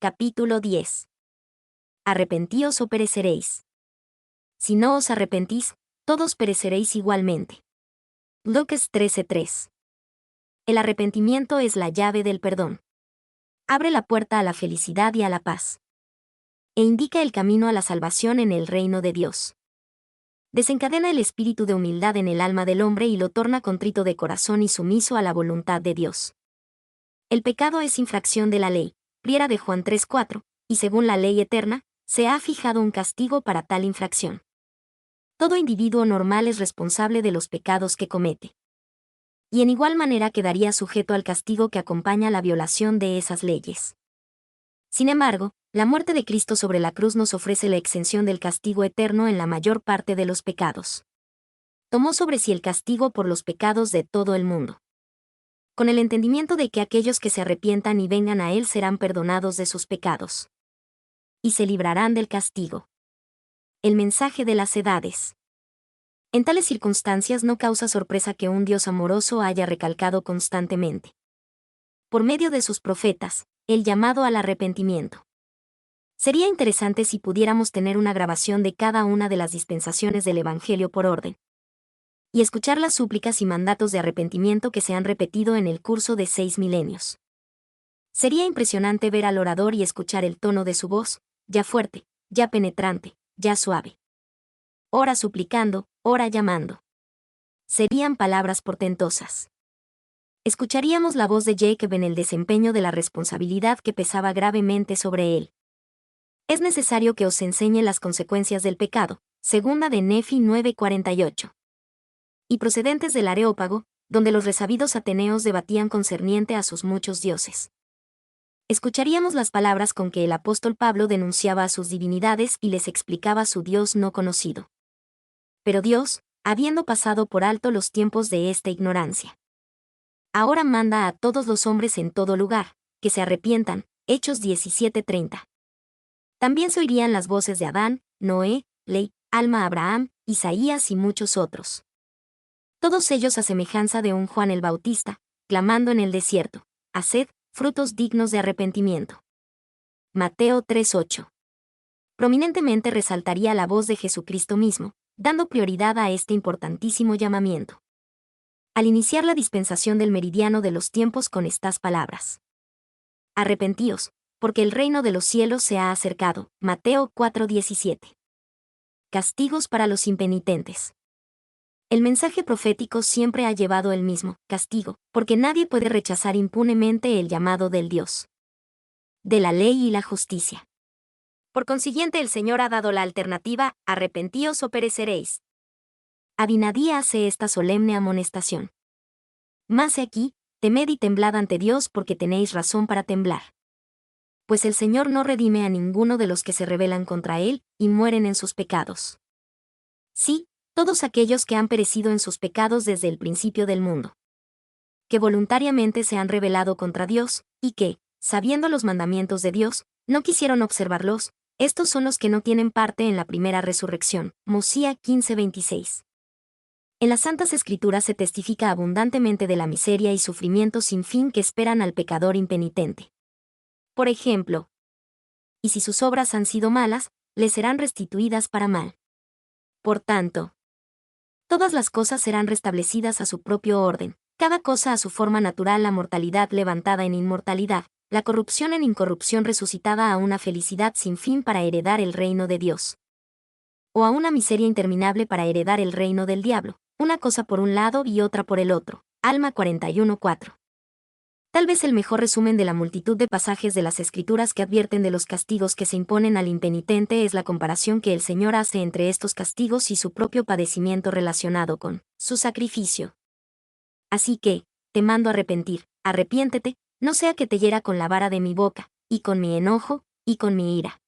Capítulo 10. Arrepentíos o pereceréis. Si no os arrepentís, todos pereceréis igualmente. Lucas 13:3. El arrepentimiento es la llave del perdón. Abre la puerta a la felicidad y a la paz. E indica el camino a la salvación en el reino de Dios. Desencadena el espíritu de humildad en el alma del hombre y lo torna contrito de corazón y sumiso a la voluntad de Dios. El pecado es infracción de la ley, primera de Juan 3:4, y según la ley eterna, se ha fijado un castigo para tal infracción. Todo individuo normal es responsable de los pecados que comete. Y en igual manera quedaría sujeto al castigo que acompaña la violación de esas leyes. Sin embargo, la muerte de Cristo sobre la cruz nos ofrece la exención del castigo eterno en la mayor parte de los pecados. Tomó sobre sí el castigo por los pecados de todo el mundo. Con el entendimiento de que aquellos que se arrepientan y vengan a Él serán perdonados de sus pecados. Y se librarán del castigo. El mensaje de las edades. En tales circunstancias no causa sorpresa que un Dios amoroso haya recalcado constantemente, por medio de sus profetas, el llamado al arrepentimiento. Sería interesante si pudiéramos tener una grabación de cada una de las dispensaciones del Evangelio por orden, y escuchar las súplicas y mandatos de arrepentimiento que se han repetido en el curso de 6 milenios. Sería impresionante ver al orador y escuchar el tono de su voz, ya fuerte, ya penetrante, ya suave. Ora suplicando, ora llamando. Serían palabras portentosas. Escucharíamos la voz de Jacob en el desempeño de la responsabilidad que pesaba gravemente sobre él. Es necesario que os enseñe las consecuencias del pecado, segunda de Nefi 9:48. Y procedentes del Areópago, donde los resabidos ateneos debatían concerniente a sus muchos dioses. Escucharíamos las palabras con que el apóstol Pablo denunciaba a sus divinidades y les explicaba su Dios no conocido. Pero Dios, habiendo pasado por alto los tiempos de esta ignorancia, ahora manda a todos los hombres en todo lugar, que se arrepientan, Hechos 17:30. También se oirían las voces de Adán, Noé, Ley, Alma, Abraham, Isaías y muchos otros. Todos ellos a semejanza de un Juan el Bautista, clamando en el desierto, haced frutos dignos de arrepentimiento. Mateo 3:8. Prominentemente resaltaría la voz de Jesucristo mismo, dando prioridad a este importantísimo llamamiento. Al iniciar la dispensación del meridiano de los tiempos con estas palabras: arrepentíos, porque el reino de los cielos se ha acercado. Mateo 4:17. Castigos para los impenitentes. El mensaje profético siempre ha llevado el mismo castigo, porque nadie puede rechazar impunemente el llamado del Dios de la ley y la justicia. Por consiguiente, el Señor ha dado la alternativa: arrepentíos o pereceréis. Abinadí hace esta solemne amonestación: mas he aquí, temed y temblad ante Dios, porque tenéis razón para temblar. Pues el Señor no redime a ninguno de los que se rebelan contra Él, y mueren en sus pecados. Sí, todos aquellos que han perecido en sus pecados desde el principio del mundo, que voluntariamente se han rebelado contra Dios, y que, sabiendo los mandamientos de Dios, no quisieron observarlos, estos son los que no tienen parte en la primera resurrección. Mosía 15:26. En las Santas Escrituras se testifica abundantemente de la miseria y sufrimiento sin fin que esperan al pecador impenitente. Por ejemplo, y si sus obras han sido malas, les serán restituidas para mal. Por tanto, todas las cosas serán restablecidas a su propio orden, cada cosa a su forma natural, la mortalidad levantada en inmortalidad, la corrupción en incorrupción resucitada a una felicidad sin fin para heredar el reino de Dios. O a una miseria interminable para heredar el reino del diablo, una cosa por un lado y otra por el otro. Alma 41:4. Tal vez el mejor resumen de la multitud de pasajes de las Escrituras que advierten de los castigos que se imponen al impenitente es la comparación que el Señor hace entre estos castigos y su propio padecimiento relacionado con su sacrificio. Así que, te mando arrepentir, arrepiéntete, no sea que te hiera con la vara de mi boca, y con mi enojo, y con mi ira.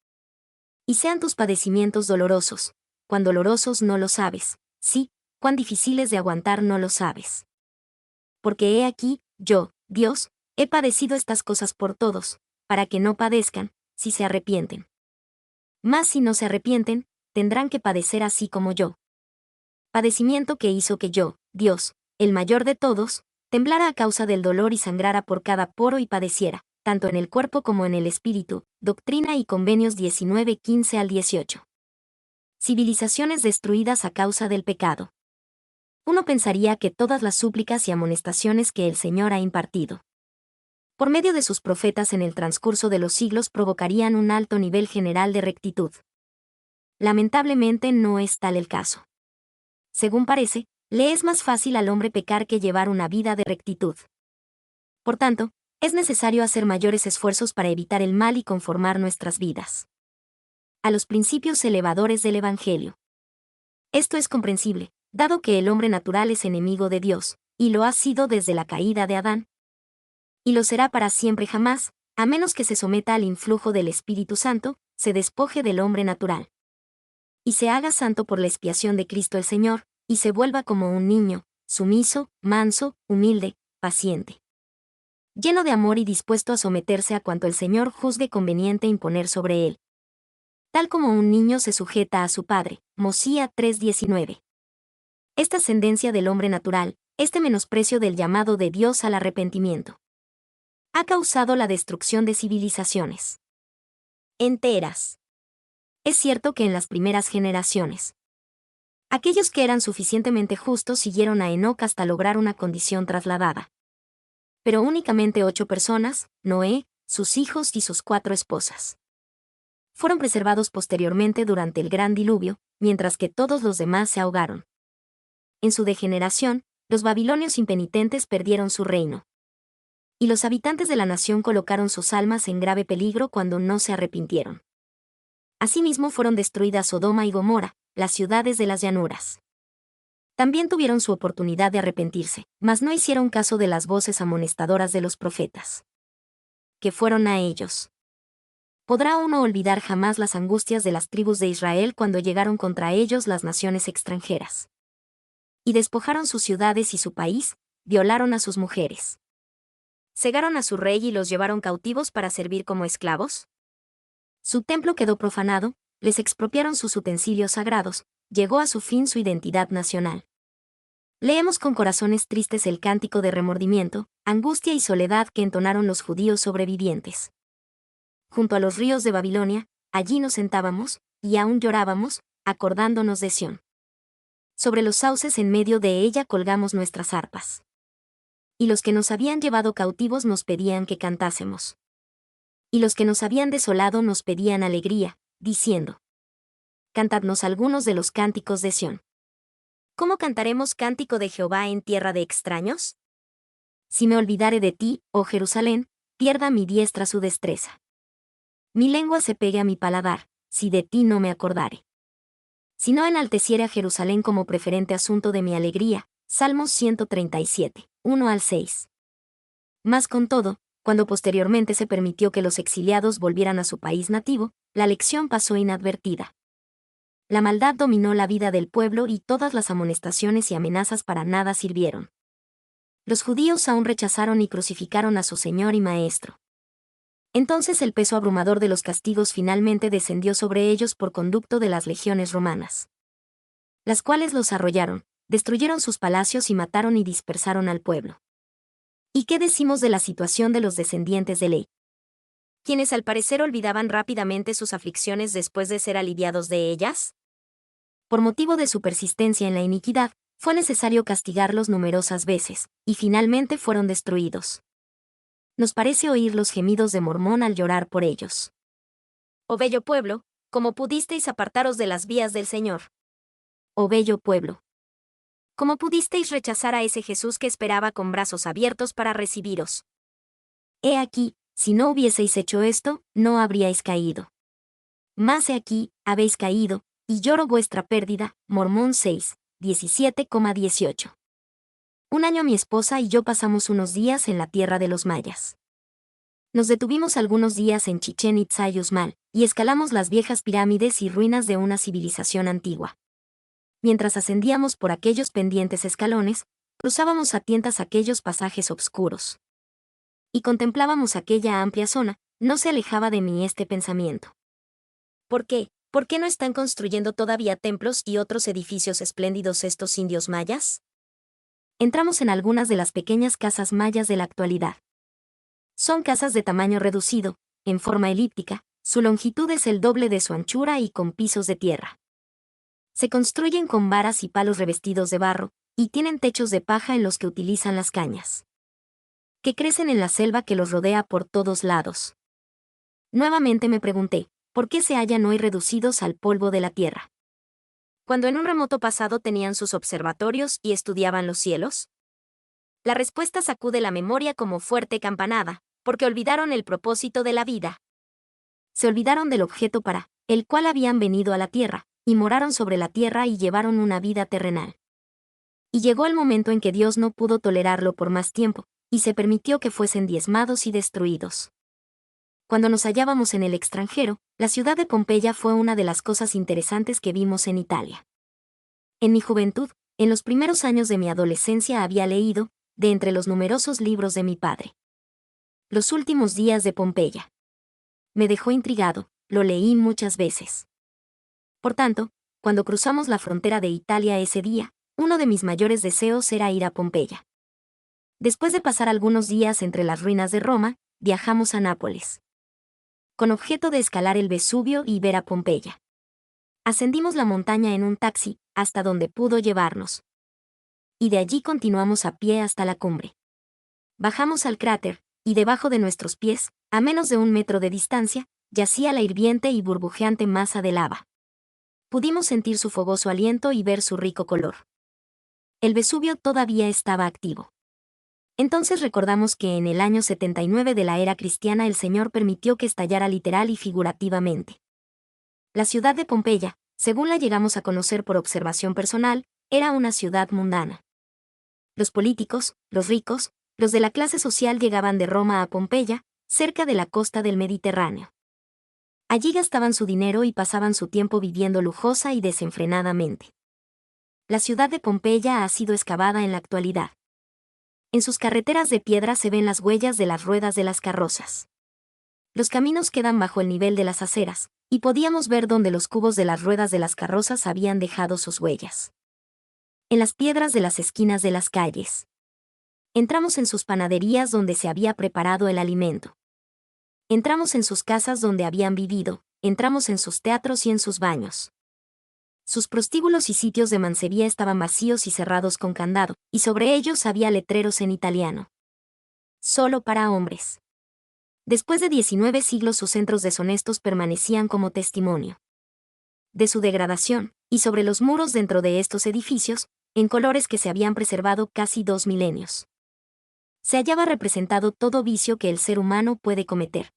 Y sean tus padecimientos dolorosos, cuán dolorosos no lo sabes, sí, cuán difíciles de aguantar no lo sabes. Porque he aquí, yo, Dios, he padecido estas cosas por todos, para que no padezcan, si se arrepienten. Mas si no se arrepienten, tendrán que padecer así como yo. Padecimiento que hizo que yo, Dios, el mayor de todos, temblara a causa del dolor y sangrara por cada poro y padeciera, tanto en el cuerpo como en el espíritu, Doctrina y Convenios 19:15 al 18. Civilizaciones destruidas a causa del pecado. Uno pensaría que todas las súplicas y amonestaciones que el Señor ha impartido por medio de sus profetas en el transcurso de los siglos provocarían un alto nivel general de rectitud. Lamentablemente no es tal el caso. Según parece, le es más fácil al hombre pecar que llevar una vida de rectitud. Por tanto, es necesario hacer mayores esfuerzos para evitar el mal y conformar nuestras vidas a los principios elevadores del Evangelio. Esto es comprensible, dado que el hombre natural es enemigo de Dios, y lo ha sido desde la caída de Adán. Y lo será para siempre jamás, a menos que se someta al influjo del Espíritu Santo, se despoje del hombre natural y se haga santo por la expiación de Cristo el Señor, y se vuelva como un niño, sumiso, manso, humilde, paciente, lleno de amor y dispuesto a someterse a cuanto el Señor juzgue conveniente imponer sobre él. Tal como un niño se sujeta a su padre. Mosía 3:19. Esta ascendencia del hombre natural, este menosprecio del llamado de Dios al arrepentimiento, ha causado la destrucción de civilizaciones enteras. Es cierto que en las primeras generaciones, aquellos que eran suficientemente justos siguieron a Enoc hasta lograr una condición trasladada. Pero únicamente 8 personas, Noé, sus hijos y sus 4 esposas, fueron preservados posteriormente durante el gran diluvio, mientras que todos los demás se ahogaron. En su degeneración, los babilonios impenitentes perdieron su reino. Y los habitantes de la nación colocaron sus almas en grave peligro cuando no se arrepintieron. Asimismo fueron destruidas Sodoma y Gomorra, las ciudades de las llanuras. También tuvieron su oportunidad de arrepentirse, mas no hicieron caso de las voces amonestadoras de los profetas, que fueron a ellos. ¿Podrá uno olvidar jamás las angustias de las tribus de Israel cuando llegaron contra ellos las naciones extranjeras? Y despojaron sus ciudades y su país, violaron a sus mujeres, cegaron a su rey y los llevaron cautivos para servir como esclavos. Su templo quedó profanado, les expropiaron sus utensilios sagrados, llegó a su fin su identidad nacional. Leemos con corazones tristes el cántico de remordimiento, angustia y soledad que entonaron los judíos sobrevivientes. Junto a los ríos de Babilonia, allí nos sentábamos, y aún llorábamos, acordándonos de Sión. Sobre los sauces en medio de ella colgamos nuestras arpas. Y los que nos habían llevado cautivos nos pedían que cantásemos. Y los que nos habían desolado nos pedían alegría, diciendo: Cantadnos algunos de los cánticos de Sión. ¿Cómo cantaremos cántico de Jehová en tierra de extraños? Si me olvidare de ti, oh Jerusalén, pierda mi diestra su destreza. Mi lengua se pegue a mi paladar, si de ti no me acordare. Si no enalteciere a Jerusalén como preferente asunto de mi alegría. Salmos 137, 1 al 6. Mas con todo, cuando posteriormente se permitió que los exiliados volvieran a su país nativo, la lección pasó inadvertida. La maldad dominó la vida del pueblo y todas las amonestaciones y amenazas para nada sirvieron. Los judíos aún rechazaron y crucificaron a su Señor y Maestro. Entonces el peso abrumador de los castigos finalmente descendió sobre ellos por conducto de las legiones romanas, las cuales los arrollaron, destruyeron sus palacios y mataron y dispersaron al pueblo. ¿Y qué decimos de la situación de los descendientes de Ley? Quienes al parecer olvidaban rápidamente sus aflicciones después de ser aliviados de ellas. Por motivo de su persistencia en la iniquidad, fue necesario castigarlos numerosas veces, y finalmente fueron destruidos. Nos parece oír los gemidos de Mormón al llorar por ellos. Oh bello pueblo, ¿cómo pudisteis apartaros de las vías del Señor? Oh bello pueblo, ¿cómo pudisteis rechazar a ese Jesús que esperaba con brazos abiertos para recibiros? He aquí, si no hubieseis hecho esto, no habríais caído. Mas he aquí, habéis caído, y lloro vuestra pérdida. Mormón 6, 17,18. Un año mi esposa y yo pasamos unos días en la tierra de los mayas. Nos detuvimos algunos días en Chichén Itzá y Uxmal, y escalamos las viejas pirámides y ruinas de una civilización antigua. Mientras ascendíamos por aquellos pendientes escalones, cruzábamos a tientas aquellos pasajes obscuros. Y contemplábamos aquella amplia zona, no se alejaba de mí este pensamiento. ¿Por qué? ¿Por qué no están construyendo todavía templos y otros edificios espléndidos estos indios mayas? Entramos en algunas de las pequeñas casas mayas de la actualidad. Son casas de tamaño reducido, en forma elíptica, su longitud es el doble de su anchura y con pisos de tierra. Se construyen con varas y palos revestidos de barro, y tienen techos de paja en los que utilizan las cañas, que crecen en la selva que los rodea por todos lados. Nuevamente me pregunté, ¿por qué se hallan hoy reducidos al polvo de la tierra? Cuando en un remoto pasado tenían sus observatorios y estudiaban los cielos. La respuesta sacude la memoria como fuerte campanada, porque olvidaron el propósito de la vida. Se olvidaron del objeto para el cual habían venido a la tierra, y moraron sobre la tierra y llevaron una vida terrenal. Y llegó el momento en que Dios no pudo tolerarlo por más tiempo, y se permitió que fuesen diezmados y destruidos. Cuando nos hallábamos en el extranjero, la ciudad de Pompeya fue una de las cosas interesantes que vimos en Italia. En mi juventud, en los primeros años de mi adolescencia había leído, de entre los numerosos libros de mi padre, Los últimos días de Pompeya. Me dejó intrigado, lo leí muchas veces. Por tanto, cuando cruzamos la frontera de Italia ese día, uno de mis mayores deseos era ir a Pompeya. Después de pasar algunos días entre las ruinas de Roma, viajamos a Nápoles, con objeto de escalar el Vesubio y ver a Pompeya. Ascendimos la montaña en un taxi, hasta donde pudo llevarnos. Y de allí continuamos a pie hasta la cumbre. Bajamos al cráter, y debajo de nuestros pies, a menos de 1 metro de distancia, yacía la hirviente y burbujeante masa de lava. Pudimos sentir su fogoso aliento y ver su rico color. El Vesubio todavía estaba activo. Entonces recordamos que en el año 79 de la era cristiana el Señor permitió que estallara literal y figurativamente. La ciudad de Pompeya, según la llegamos a conocer por observación personal, era una ciudad mundana. Los políticos, los ricos, los de la clase social llegaban de Roma a Pompeya, cerca de la costa del Mediterráneo. Allí gastaban su dinero y pasaban su tiempo viviendo lujosa y desenfrenadamente. La ciudad de Pompeya ha sido excavada en la actualidad. En sus carreteras de piedra se ven las huellas de las ruedas de las carrozas. Los caminos quedan bajo el nivel de las aceras, y podíamos ver dónde los cubos de las ruedas de las carrozas habían dejado sus huellas. En las piedras de las esquinas de las calles. Entramos en sus panaderías donde se había preparado el alimento. Entramos en sus casas donde habían vivido, entramos en sus teatros y en sus baños. Sus prostíbulos y sitios de mancebía estaban vacíos y cerrados con candado, y sobre ellos había letreros en italiano. Solo para hombres. Después de 19 siglos sus centros deshonestos permanecían como testimonio de su degradación, y sobre los muros dentro de estos edificios, en colores que se habían preservado casi 2 milenios. Se hallaba representado todo vicio que el ser humano puede cometer.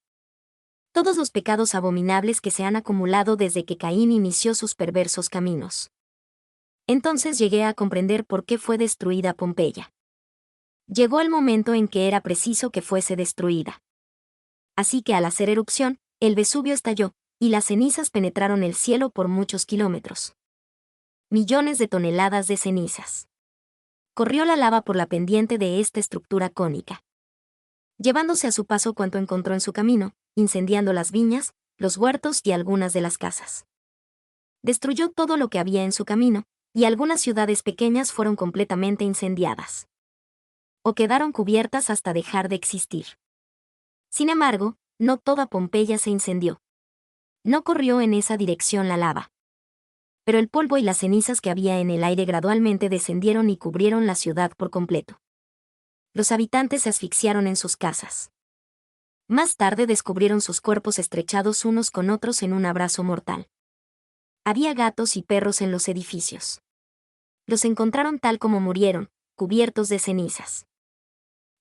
Todos los pecados abominables que se han acumulado desde que Caín inició sus perversos caminos. Entonces llegué a comprender por qué fue destruida Pompeya. Llegó el momento en que era preciso que fuese destruida. Así que al hacer erupción, el Vesubio estalló, y las cenizas penetraron el cielo por muchos kilómetros. Millones de toneladas de cenizas. Corrió la lava por la pendiente de esta estructura cónica, llevándose a su paso cuanto encontró en su camino, incendiando las viñas, los huertos y algunas de las casas. Destruyó todo lo que había en su camino, y algunas ciudades pequeñas fueron completamente incendiadas. O quedaron cubiertas hasta dejar de existir. Sin embargo, no toda Pompeya se incendió. No corrió en esa dirección la lava. Pero el polvo y las cenizas que había en el aire gradualmente descendieron y cubrieron la ciudad por completo. Los habitantes se asfixiaron en sus casas. Más tarde descubrieron sus cuerpos estrechados unos con otros en un abrazo mortal. Había gatos y perros en los edificios. Los encontraron tal como murieron, cubiertos de cenizas.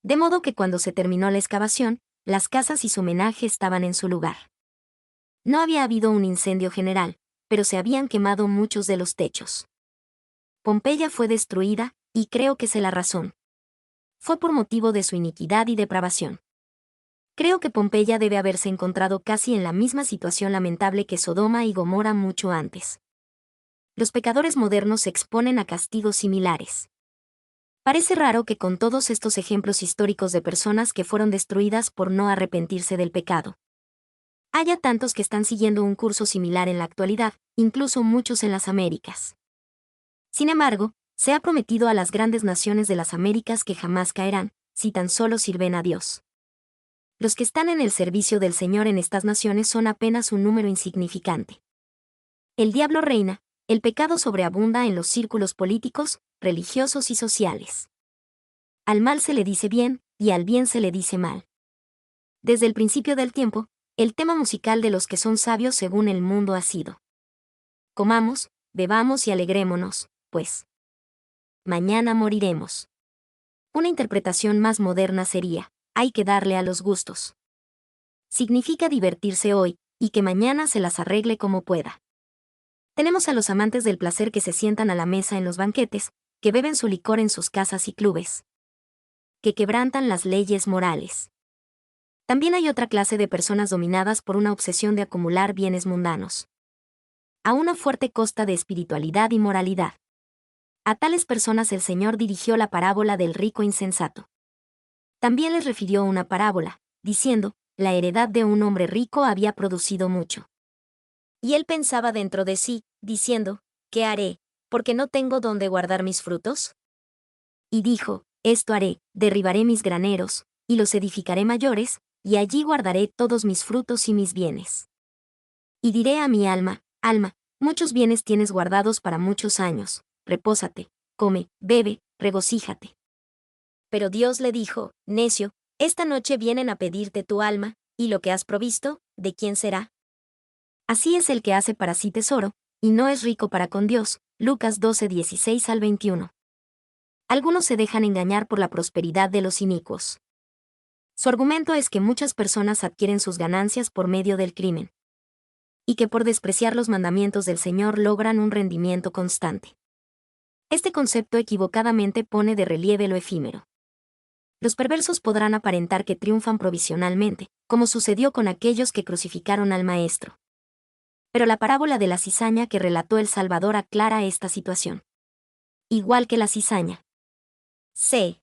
De modo que cuando se terminó la excavación, las casas y su homenaje estaban en su lugar. No había habido un incendio general, pero se habían quemado muchos de los techos. Pompeya fue destruida, y creo que sé la razón. Fue por motivo de su iniquidad y depravación. Creo que Pompeya debe haberse encontrado casi en la misma situación lamentable que Sodoma y Gomorra mucho antes. Los pecadores modernos se exponen a castigos similares. Parece raro que con todos estos ejemplos históricos de personas que fueron destruidas por no arrepentirse del pecado, haya tantos que están siguiendo un curso similar en la actualidad, incluso muchos en las Américas. Sin embargo, se ha prometido a las grandes naciones de las Américas que jamás caerán, si tan solo sirven a Dios. Los que están en el servicio del Señor en estas naciones son apenas un número insignificante. El diablo reina, el pecado sobreabunda en los círculos políticos, religiosos y sociales. Al mal se le dice bien, y al bien se le dice mal. Desde el principio del tiempo, el tema musical de los que son sabios según el mundo ha sido: comamos, bebamos y alegrémonos, pues mañana moriremos. Una interpretación más moderna sería: hay que darle a los gustos. Significa divertirse hoy, y que mañana se las arregle como pueda. Tenemos a los amantes del placer que se sientan a la mesa en los banquetes, que beben su licor en sus casas y clubes, que quebrantan las leyes morales. También hay otra clase de personas dominadas por una obsesión de acumular bienes mundanos, a una fuerte costa de espiritualidad y moralidad. A tales personas el Señor dirigió la parábola del rico insensato. También les refirió una parábola, diciendo: la heredad de un hombre rico había producido mucho. Y él pensaba dentro de sí, diciendo: ¿qué haré? Porque no tengo dónde guardar mis frutos. Y dijo: esto haré, derribaré mis graneros, y los edificaré mayores, y allí guardaré todos mis frutos y mis bienes. Y diré a mi alma: alma, muchos bienes tienes guardados para muchos años, repósate, come, bebe, regocíjate. Pero Dios le dijo: necio, esta noche vienen a pedirte tu alma, y lo que has provisto, ¿de quién será? Así es el que hace para sí tesoro, y no es rico para con Dios. Lucas 12:16-21. Algunos se dejan engañar por la prosperidad de los inicuos. Su argumento es que muchas personas adquieren sus ganancias por medio del crimen, y que por despreciar los mandamientos del Señor logran un rendimiento constante. Este concepto equivocadamente pone de relieve lo efímero. Los perversos podrán aparentar que triunfan provisionalmente, como sucedió con aquellos que crucificaron al Maestro. Pero la parábola de la cizaña que relató el Salvador aclara esta situación. Igual que la cizaña, se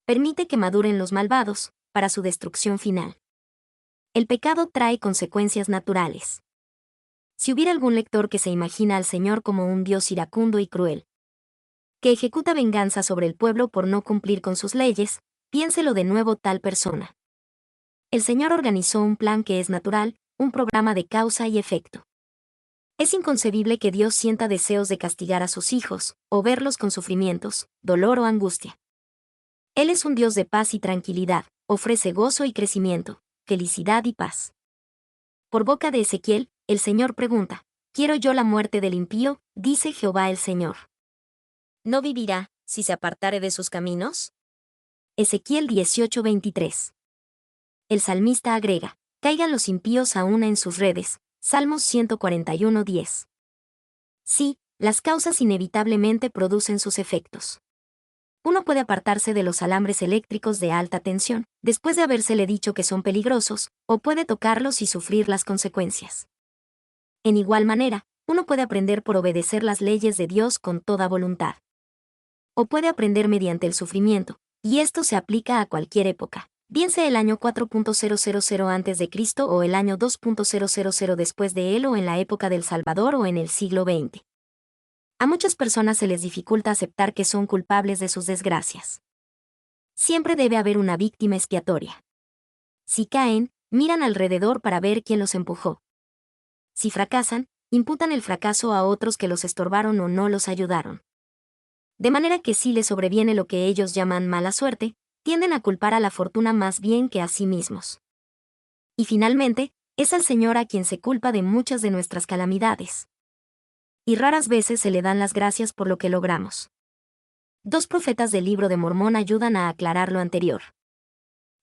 permite que maduren los malvados, para su destrucción final. El pecado trae consecuencias naturales. Si hubiera algún lector que se imagina al Señor como un Dios iracundo y cruel, que ejecuta venganza sobre el pueblo por no cumplir con sus leyes, piénselo de nuevo tal persona. El Señor organizó un plan que es natural, un programa de causa y efecto. Es inconcebible que Dios sienta deseos de castigar a sus hijos, o verlos con sufrimientos, dolor o angustia. Él es un Dios de paz y tranquilidad, ofrece gozo y crecimiento, felicidad y paz. Por boca de Ezequiel, el Señor pregunta: ¿quiero yo la muerte del impío? Dice Jehová el Señor. ¿No vivirá, si se apartare de sus caminos? Ezequiel 18:23. El salmista agrega: caigan los impíos a una en sus redes. Salmos 141:10. Sí, las causas inevitablemente producen sus efectos. Uno puede apartarse de los alambres eléctricos de alta tensión, después de habérsele dicho que son peligrosos, o puede tocarlos y sufrir las consecuencias. En igual manera, uno puede aprender por obedecer las leyes de Dios con toda voluntad. O puede aprender mediante el sufrimiento, y esto se aplica a cualquier época, bien sea el año 4.000 a.C. o el año 2.000 después de él, o en la época del Salvador o en el siglo XX. A muchas personas se les dificulta aceptar que son culpables de sus desgracias. Siempre debe haber una víctima expiatoria. Si caen, miran alrededor para ver quién los empujó. Si fracasan, imputan el fracaso a otros que los estorbaron o no los ayudaron. De manera que si les sobreviene lo que ellos llaman mala suerte, tienden a culpar a la fortuna más bien que a sí mismos. Y finalmente, es al Señor a quien se culpa de muchas de nuestras calamidades. Y raras veces se le dan las gracias por lo que logramos. Dos profetas del libro de Mormón ayudan a aclarar lo anterior.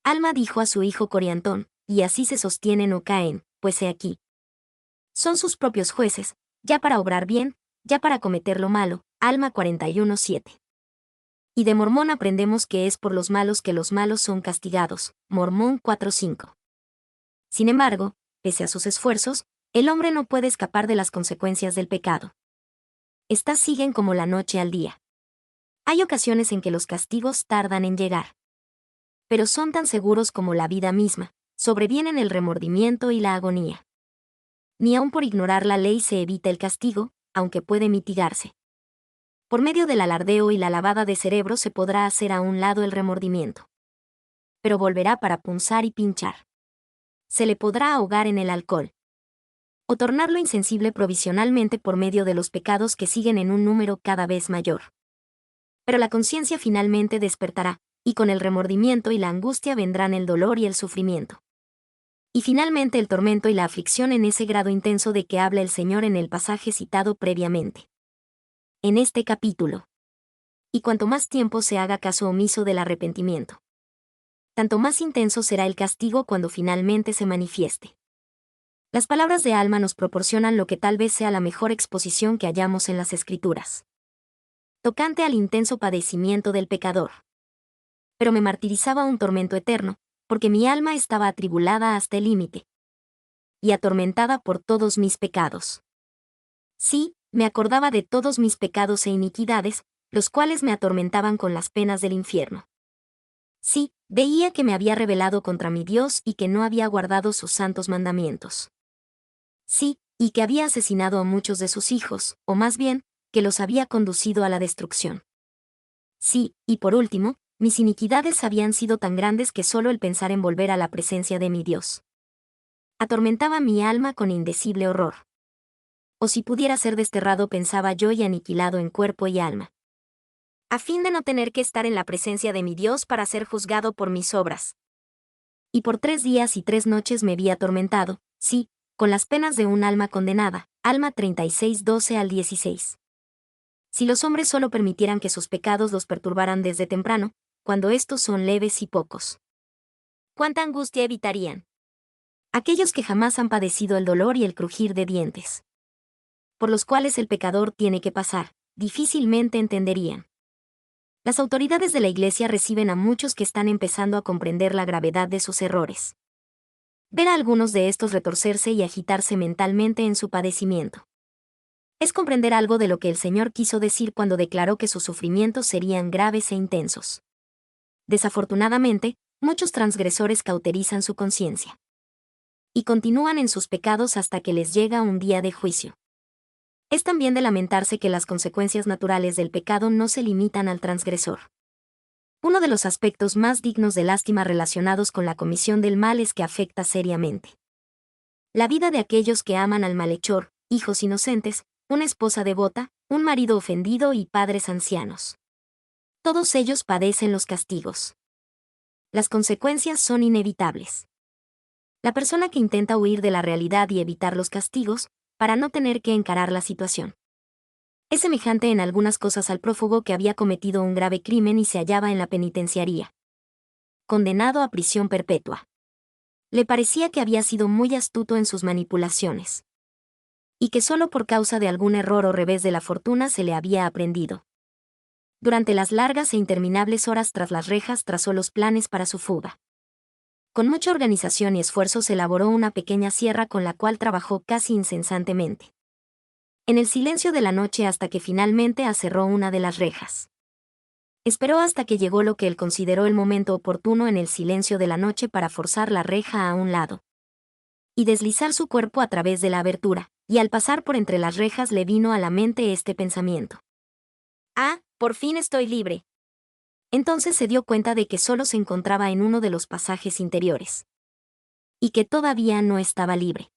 Alma dijo a su hijo Coriantón: y así se sostienen o caen, pues he aquí. Son sus propios jueces, ya para obrar bien, ya para cometer lo malo. Alma 41:7. Y de Mormón aprendemos que es por los malos que los malos son castigados. Mormón 4:5. Sin embargo, pese a sus esfuerzos, el hombre no puede escapar de las consecuencias del pecado. Estas siguen como la noche al día. Hay ocasiones en que los castigos tardan en llegar. Pero son tan seguros como la vida misma, sobrevienen el remordimiento y la agonía. Ni aun por ignorar la ley se evita el castigo, aunque puede mitigarse. Por medio del alardeo y la lavada de cerebro se podrá hacer a un lado el remordimiento. pero volverá para punzar y pinchar. Se le podrá ahogar en el alcohol. O tornarlo insensible provisionalmente por medio de los pecados que siguen en un número cada vez mayor. Pero la conciencia finalmente despertará, y con el remordimiento y la angustia vendrán el dolor y el sufrimiento. Y finalmente el tormento y la aflicción en ese grado intenso de que habla el Señor en el pasaje citado previamente. En este capítulo. Y cuanto más tiempo se haga caso omiso del arrepentimiento, tanto más intenso será el castigo cuando finalmente se manifieste. Las palabras de Alma nos proporcionan lo que tal vez sea la mejor exposición que hallamos en las Escrituras. Tocante al intenso padecimiento del pecador. Pero me martirizaba un tormento eterno, porque mi alma estaba atribulada hasta el límite. Y atormentada por todos mis pecados. Sí, me acordaba de todos mis pecados e iniquidades, los cuales me atormentaban con las penas del infierno. Sí, veía que me había rebelado contra mi Dios y que no había guardado sus santos mandamientos. Sí, y que había asesinado a muchos de sus hijos, o más bien, que los había conducido a la destrucción. Sí, y por último, mis iniquidades habían sido tan grandes que solo el pensar en volver a la presencia de mi Dios atormentaba mi alma con indecible horror. O si pudiera ser desterrado, pensaba yo, y aniquilado en cuerpo y alma, a fin de no tener que estar en la presencia de mi Dios para ser juzgado por mis obras. Y por 3 días y 3 noches me vi atormentado, sí, con las penas de un alma condenada. Alma 36:12-16. Si los hombres solo permitieran que sus pecados los perturbaran desde temprano, cuando estos son leves y pocos, ¿cuánta angustia evitarían? Aquellos que jamás han padecido el dolor y el crujir de dientes, por los cuales el pecador tiene que pasar, difícilmente entenderían. Las autoridades de la Iglesia reciben a muchos que están empezando a comprender la gravedad de sus errores. Ver a algunos de estos retorcerse y agitarse mentalmente en su padecimiento es comprender algo de lo que el Señor quiso decir cuando declaró que sus sufrimientos serían graves e intensos. Desafortunadamente, muchos transgresores cauterizan su conciencia y continúan en sus pecados hasta que les llega un día de juicio. Es también de lamentarse que las consecuencias naturales del pecado no se limitan al transgresor. Uno de los aspectos más dignos de lástima relacionados con la comisión del mal es que afecta seriamente la vida de aquellos que aman al malhechor, hijos inocentes, una esposa devota, un marido ofendido y padres ancianos. Todos ellos padecen los castigos. Las consecuencias son inevitables. La persona que intenta huir de la realidad y evitar los castigos, para no tener que encarar la situación, es semejante en algunas cosas al prófugo que había cometido un grave crimen y se hallaba en la penitenciaría, condenado a prisión perpetua. Le parecía que había sido muy astuto en sus manipulaciones, y que solo por causa de algún error o revés de la fortuna se le había aprendido. Durante las largas e interminables horas tras las rejas trazó los planes para su fuga. Con mucha organización y esfuerzo se elaboró una pequeña sierra con la cual trabajó casi incesantemente, en el silencio de la noche, hasta que finalmente acerró una de las rejas. Esperó hasta que llegó lo que él consideró el momento oportuno en el silencio de la noche para forzar la reja a un lado y deslizar su cuerpo a través de la abertura, y al pasar por entre las rejas le vino a la mente este pensamiento: «Ah, por fin estoy libre». Entonces se dio cuenta de que solo se encontraba en uno de los pasajes interiores, y que todavía no estaba libre.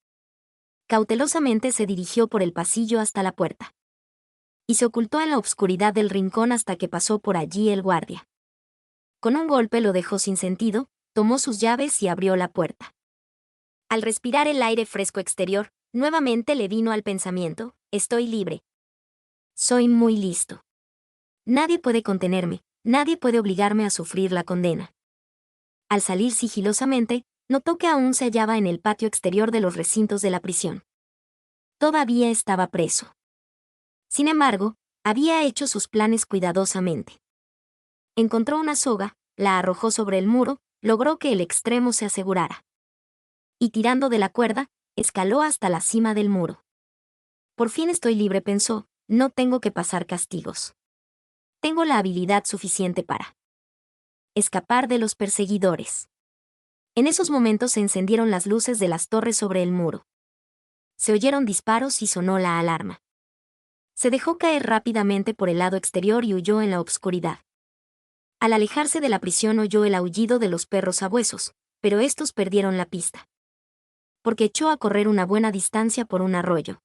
Cautelosamente se dirigió por el pasillo hasta la puerta, y se ocultó en la obscuridad del rincón hasta que pasó por allí el guardia. Con un golpe lo dejó sin sentido, tomó sus llaves y abrió la puerta. Al respirar el aire fresco exterior, nuevamente le vino al pensamiento: «Estoy libre. Soy muy listo. Nadie puede contenerme, nadie puede obligarme a sufrir la condena». Al salir sigilosamente, notó que aún se hallaba en el patio exterior de los recintos de la prisión. Todavía estaba preso. Sin embargo, había hecho sus planes cuidadosamente. Encontró una soga, la arrojó sobre el muro, logró que el extremo se asegurara, y tirando de la cuerda, escaló hasta la cima del muro. «Por fin estoy libre», pensó, «no tengo que pasar castigos. Tengo la habilidad suficiente para escapar de los perseguidores». En esos momentos se encendieron las luces de las torres sobre el muro. Se oyeron disparos y sonó la alarma. Se dejó caer rápidamente por el lado exterior y huyó en la obscuridad. Al alejarse de la prisión oyó el aullido de los perros sabuesos, pero estos perdieron la pista. Porque echó a correr una buena distancia por un arroyo.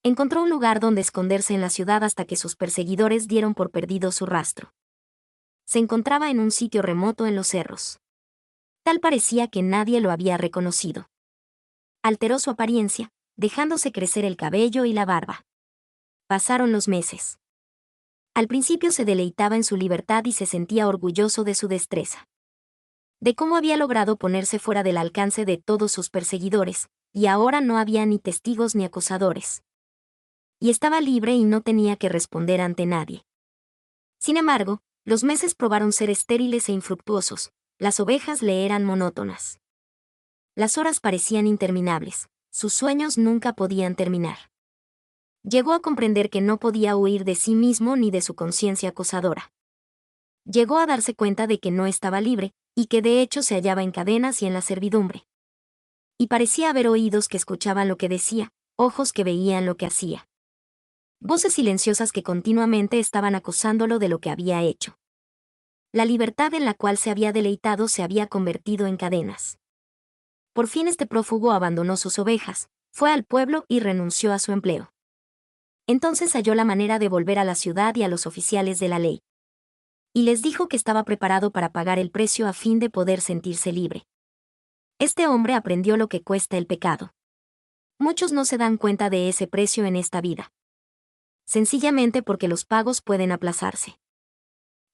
Encontró un lugar donde esconderse en la ciudad hasta que sus perseguidores dieron por perdido su rastro. Se encontraba en un sitio remoto en los cerros. Tal parecía que nadie lo había reconocido. Alteró su apariencia, dejándose crecer el cabello y la barba. Pasaron los meses. Al principio se deleitaba en su libertad y se sentía orgulloso de su destreza. De cómo había logrado ponerse fuera del alcance de todos sus perseguidores, y ahora no había ni testigos ni acusadores. Y estaba libre y no tenía que responder ante nadie. Sin embargo, los meses probaron ser estériles e infructuosos, las ovejas le eran monótonas. Las horas parecían interminables, sus sueños nunca podían terminar. Llegó a comprender que no podía huir de sí mismo ni de su conciencia acosadora. Llegó a darse cuenta de que no estaba libre, y que de hecho se hallaba en cadenas y en la servidumbre. Y parecía haber oídos que escuchaban lo que decía, ojos que veían lo que hacía. Voces silenciosas que continuamente estaban acusándolo de lo que había hecho. La libertad en la cual se había deleitado se había convertido en cadenas. Por fin este prófugo abandonó sus ovejas, fue al pueblo y renunció a su empleo. Entonces halló la manera de volver a la ciudad y a los oficiales de la ley. Y les dijo que estaba preparado para pagar el precio a fin de poder sentirse libre. Este hombre aprendió lo que cuesta el pecado. Muchos no se dan cuenta de ese precio en esta vida. Sencillamente porque los pagos pueden aplazarse.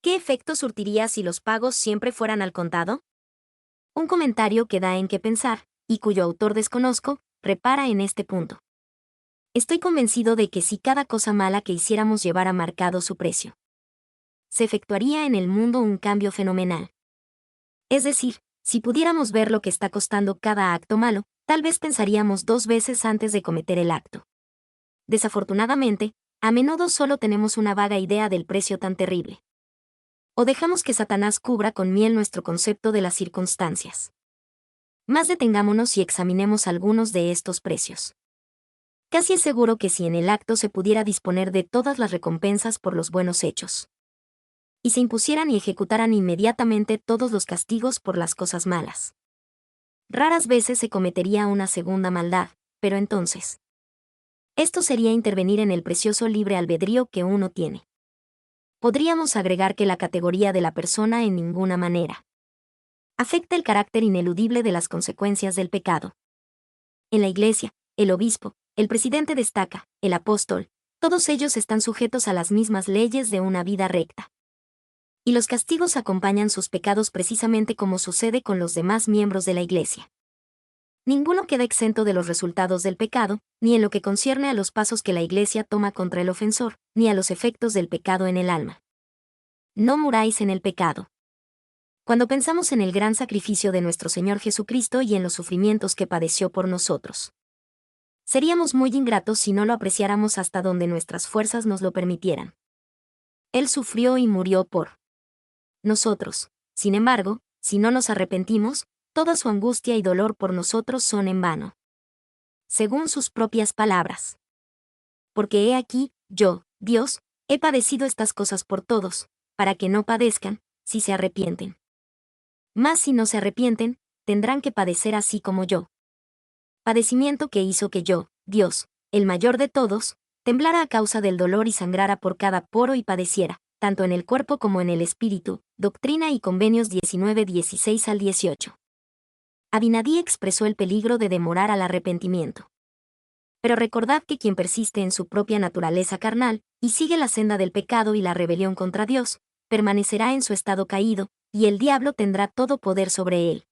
¿Qué efecto surtiría si los pagos siempre fueran al contado? Un comentario que da en qué pensar, y cuyo autor desconozco, repara en este punto. Estoy convencido de que si cada cosa mala que hiciéramos llevara marcado su precio, se efectuaría en el mundo un cambio fenomenal. Es decir, si pudiéramos ver lo que está costando cada acto malo, tal vez pensaríamos 2 veces antes de cometer el acto. Desafortunadamente, a menudo solo tenemos una vaga idea del precio tan terrible. O dejamos que Satanás cubra con miel nuestro concepto de las circunstancias. Más detengámonos y examinemos algunos de estos precios. Casi es seguro que si en el acto se pudiera disponer de todas las recompensas por los buenos hechos, y se impusieran y ejecutaran inmediatamente todos los castigos por las cosas malas, raras veces se cometería una segunda maldad, pero entonces, esto sería intervenir en el precioso libre albedrío que uno tiene. Podríamos agregar que la categoría de la persona en ninguna manera afecta el carácter ineludible de las consecuencias del pecado. En la Iglesia, el obispo, el presidente destaca, el apóstol, todos ellos están sujetos a las mismas leyes de una vida recta. Y los castigos acompañan sus pecados precisamente como sucede con los demás miembros de la Iglesia. Ninguno queda exento de los resultados del pecado, ni en lo que concierne a los pasos que la Iglesia toma contra el ofensor, ni a los efectos del pecado en el alma. No muráis en el pecado. Cuando pensamos en el gran sacrificio de nuestro Señor Jesucristo y en los sufrimientos que padeció por nosotros, seríamos muy ingratos si no lo apreciáramos hasta donde nuestras fuerzas nos lo permitieran. Él sufrió y murió por nosotros. Sin embargo, si no nos arrepentimos, toda su angustia y dolor por nosotros son en vano. Según sus propias palabras. Porque he aquí, yo, Dios, he padecido estas cosas por todos, para que no padezcan, si se arrepienten. Mas si no se arrepienten, tendrán que padecer así como yo. Padecimiento que hizo que yo, Dios, el mayor de todos, temblara a causa del dolor y sangrara por cada poro y padeciera, tanto en el cuerpo como en el espíritu. Doctrina y Convenios 19:16 al 18. Abinadí expresó el peligro de demorar al arrepentimiento. Pero recordad que quien persiste en su propia naturaleza carnal, y sigue la senda del pecado y la rebelión contra Dios, permanecerá en su estado caído, y el diablo tendrá todo poder sobre él.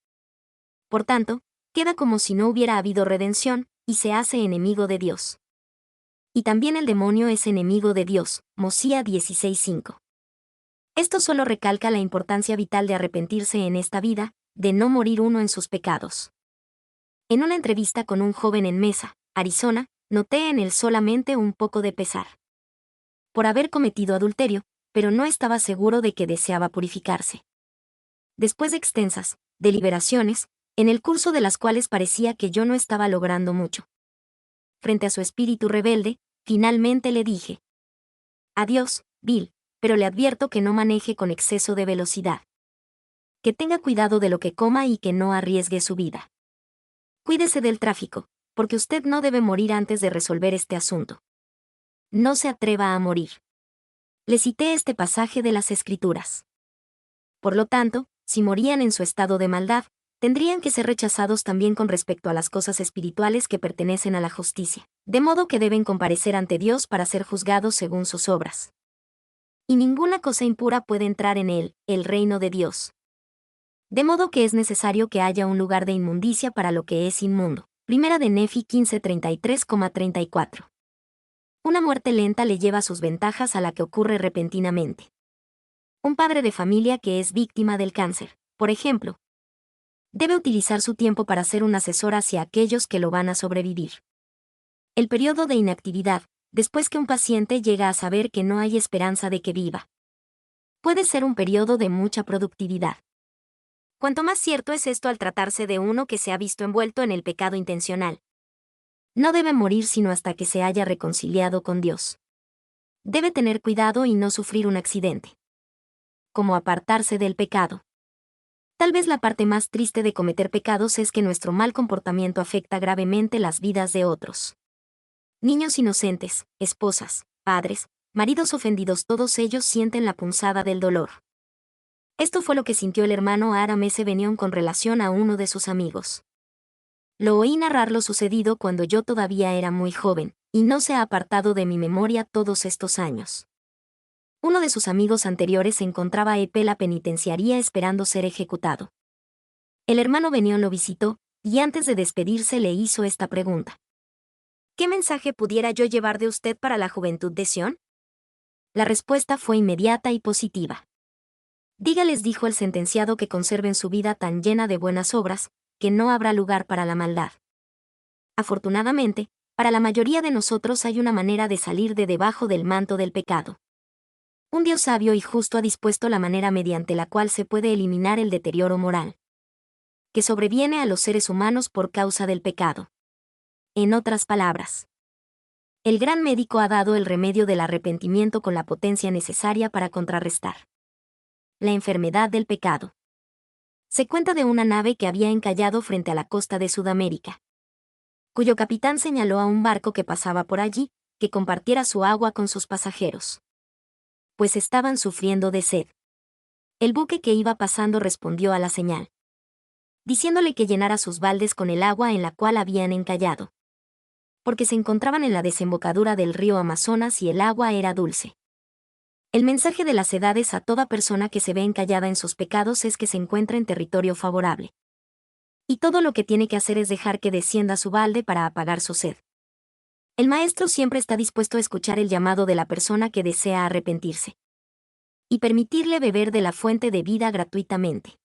Por tanto, queda como si no hubiera habido redención, y se hace enemigo de Dios. Y también el demonio es enemigo de Dios, Mosía 16:5. Esto solo recalca la importancia vital de arrepentirse en esta vida, de no morir uno en sus pecados. En una entrevista con un joven en Mesa, Arizona, noté en él solamente un poco de pesar por haber cometido adulterio, pero no estaba seguro de que deseaba purificarse. Después de extensas deliberaciones, en el curso de las cuales parecía que yo no estaba logrando mucho, frente a su espíritu rebelde, finalmente le dije: Adiós, Bill, pero le advierto que no maneje con exceso de velocidad. Que tenga cuidado de lo que coma y que no arriesgue su vida. Cuídese del tráfico, porque usted no debe morir antes de resolver este asunto. No se atreva a morir. Le cité este pasaje de las Escrituras. Por lo tanto, si morían en su estado de maldad, tendrían que ser rechazados también con respecto a las cosas espirituales que pertenecen a la justicia, de modo que deben comparecer ante Dios para ser juzgados según sus obras. Y ninguna cosa impura puede entrar en él, el reino de Dios. De modo que es necesario que haya un lugar de inmundicia para lo que es inmundo. Primera de Nefi 15:33,34. Una muerte lenta le lleva sus ventajas a la que ocurre repentinamente. Un padre de familia que es víctima del cáncer, por ejemplo, debe utilizar su tiempo para ser un asesor hacia aquellos que lo van a sobrevivir. El periodo de inactividad, después que un paciente llega a saber que no hay esperanza de que viva, puede ser un periodo de mucha productividad. Cuanto más cierto es esto al tratarse de uno que se ha visto envuelto en el pecado intencional. No debe morir sino hasta que se haya reconciliado con Dios. Debe tener cuidado y no sufrir un accidente. Como apartarse del pecado. Tal vez la parte más triste de cometer pecados es que nuestro mal comportamiento afecta gravemente las vidas de otros. Niños inocentes, esposas, padres, maridos ofendidos, todos ellos sienten la punzada del dolor. Esto fue lo que sintió el hermano Aram S. Bennion con relación a uno de sus amigos. Lo oí narrar lo sucedido cuando yo todavía era muy joven, y no se ha apartado de mi memoria todos estos años. Uno de sus amigos anteriores se encontraba en la penitenciaría esperando ser ejecutado. El hermano Bennion lo visitó, y antes de despedirse le hizo esta pregunta. ¿Qué mensaje pudiera yo llevar de usted para la juventud de Sion? La respuesta fue inmediata y positiva. Dígales, dijo el sentenciado, que conserven su vida tan llena de buenas obras, que no habrá lugar para la maldad. Afortunadamente, para la mayoría de nosotros hay una manera de salir de debajo del manto del pecado. Un Dios sabio y justo ha dispuesto la manera mediante la cual se puede eliminar el deterioro moral que sobreviene a los seres humanos por causa del pecado. En otras palabras, el gran médico ha dado el remedio del arrepentimiento con la potencia necesaria para contrarrestar la enfermedad del pecado. Se cuenta de una nave que había encallado frente a la costa de Sudamérica, cuyo capitán señaló a un barco que pasaba por allí, que compartiera su agua con sus pasajeros, pues estaban sufriendo de sed. El buque que iba pasando respondió a la señal, diciéndole que llenara sus baldes con el agua en la cual habían encallado, porque se encontraban en la desembocadura del río Amazonas y el agua era dulce. El mensaje de las edades a toda persona que se ve encallada en sus pecados es que se encuentra en territorio favorable. Y todo lo que tiene que hacer es dejar que descienda su balde para apagar su sed. El maestro siempre está dispuesto a escuchar el llamado de la persona que desea arrepentirse y permitirle beber de la fuente de vida gratuitamente.